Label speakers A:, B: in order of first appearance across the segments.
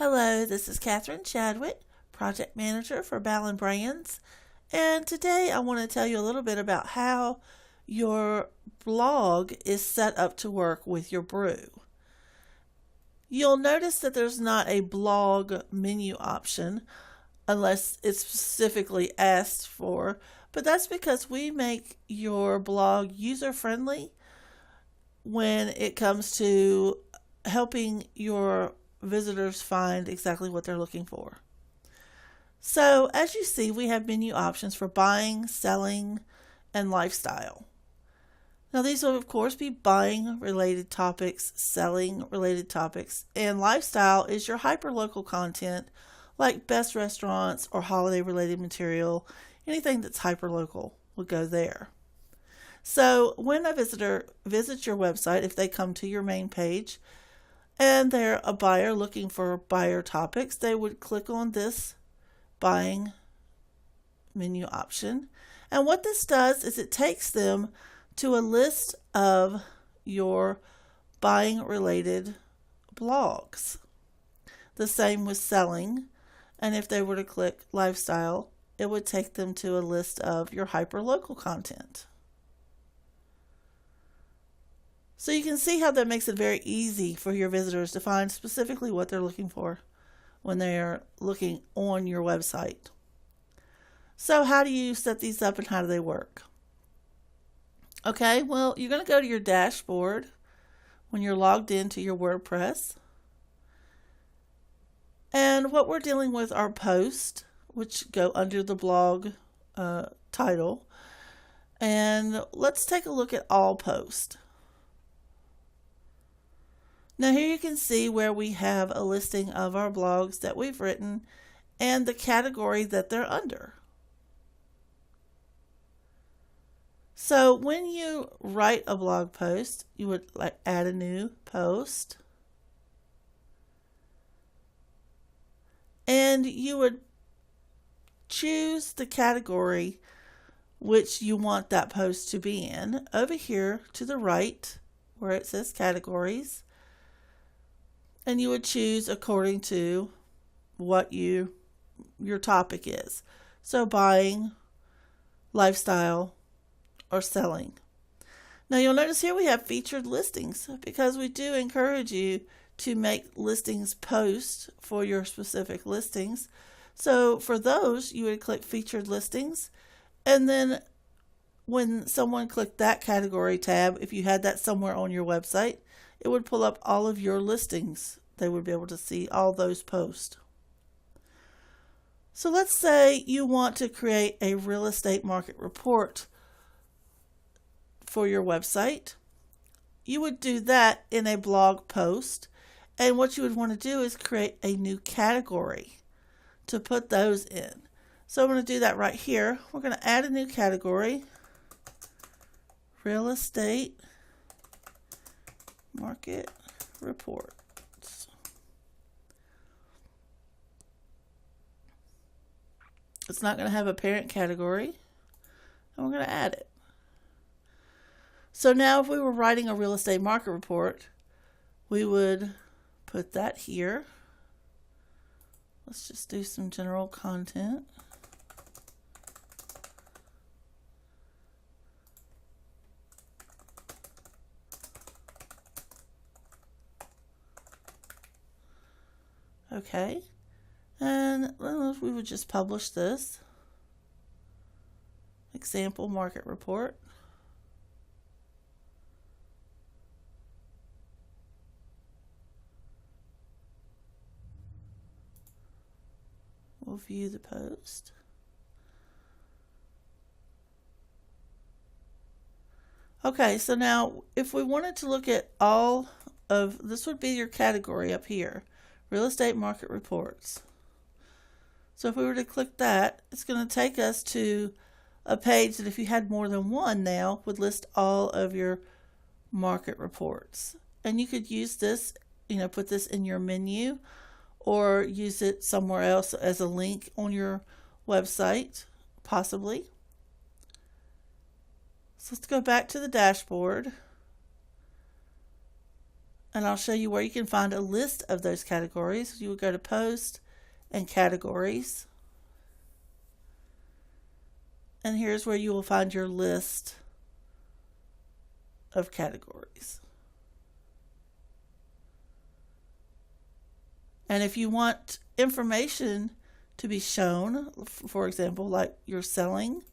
A: Hello, this is Catherine Chadwick, Project Manager for Ballen Brands, and today I want to tell you a little bit about how your blog is set up to work with your BREW. You'll notice that there's not a blog menu option unless it's specifically asked for, but that's because we make your blog user-friendly when it comes to helping your visitors find exactly what they're looking for. So as you see, we have menu options for buying, selling, and lifestyle. Now these will of course be buying related topics, selling related topics, and lifestyle is your hyper-local content like best restaurants or holiday related material. Anything that's hyper-local will go there. So when a visitor visits your website, if they come to your main page, and they're a buyer looking for buyer topics, they would click on this buying menu option. And what this does is it takes them to a list of your buying related blogs. The same with selling. And if they were to click lifestyle, it would take them to a list of your hyper-local content. So you can see how that makes it very easy for your visitors to find specifically what they're looking for when they're looking on your website. So how do you set these up and how do they work? Okay, well, you're going to go to your dashboard when you're logged into your WordPress. And what we're dealing with are posts, which go under the blog title. And let's take a look at all posts. Now here you can see where we have a listing of our blogs that we've written and the category that they're under. So when you write a blog post, you would add a new post. And you would choose the category which you want that post to be in over here to the right where it says categories. And you would choose according to what your topic is. So buying, lifestyle, or selling. Now you'll notice here we have featured listings because we do encourage you to make listings posts for your specific listings. So for those, you would click featured listings, and then when someone clicked that category tab, if you had that somewhere on your website, it would pull up all of your listings. They would be able to see all those posts. So let's say you want to create a real estate market report for your website. You would do that in a blog post. And what you would want to do is create a new category to put those in. So I'm going to do that right here. We're going to add a new category. Real estate market reports. It's not going to have a parent category, and we're going to add it. So now if we were writing a real estate market report, we would put that here. Let's just do some general content. Okay, and we would just publish this example market report. We'll view the post. Okay, so now if we wanted to look at all of this, would be your category up here. Real estate market reports. So if we were to click that, it's going to take us to a page that if you had more than one now would list all of your market reports. And you could use this, put this in your menu or use it somewhere else as a link on your website, possibly. So let's go back to the dashboard. And I'll show you where you can find a list of those categories. You would go to Post and Categories. And here's where you will find your list of categories. And if you want information to be shown, for example, like your selling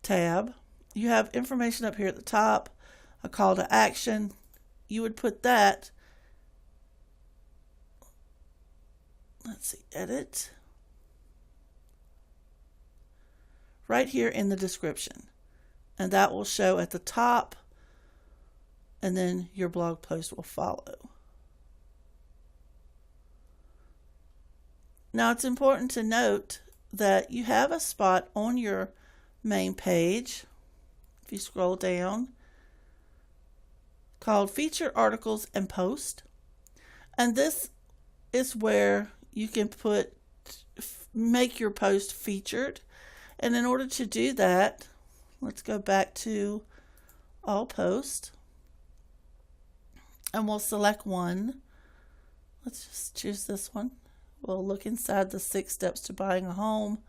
A: tab, you have information up here at the top, a call to action. You would put that, let's see, edit, right here in the description. And that will show at the top, and then your blog post will follow. Now it's important to note that you have a spot on your main page, if you scroll down, called Featured Articles and Post. And this is where you can make your post featured. And in order to do that, let's go back to All Post. And we'll select one. Let's just choose this one. We'll look inside the 6 steps to buying a home.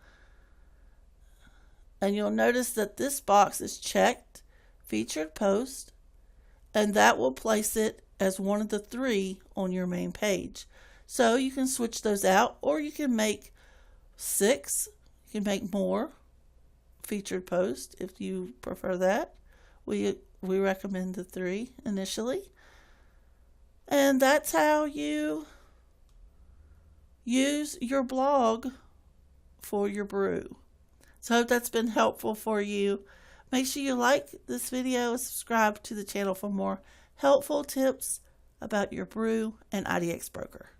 A: And you'll notice that this box is checked, Featured Post, and that will place it as one of the 3 on your main page. So you can switch those out, or you can make 6. You can make more featured posts if you prefer that. We recommend the 3 initially. And that's how you use your blog for your brew. So I hope that's been helpful for you. Make sure you like this video and subscribe to the channel for more helpful tips about your brew and IDX broker.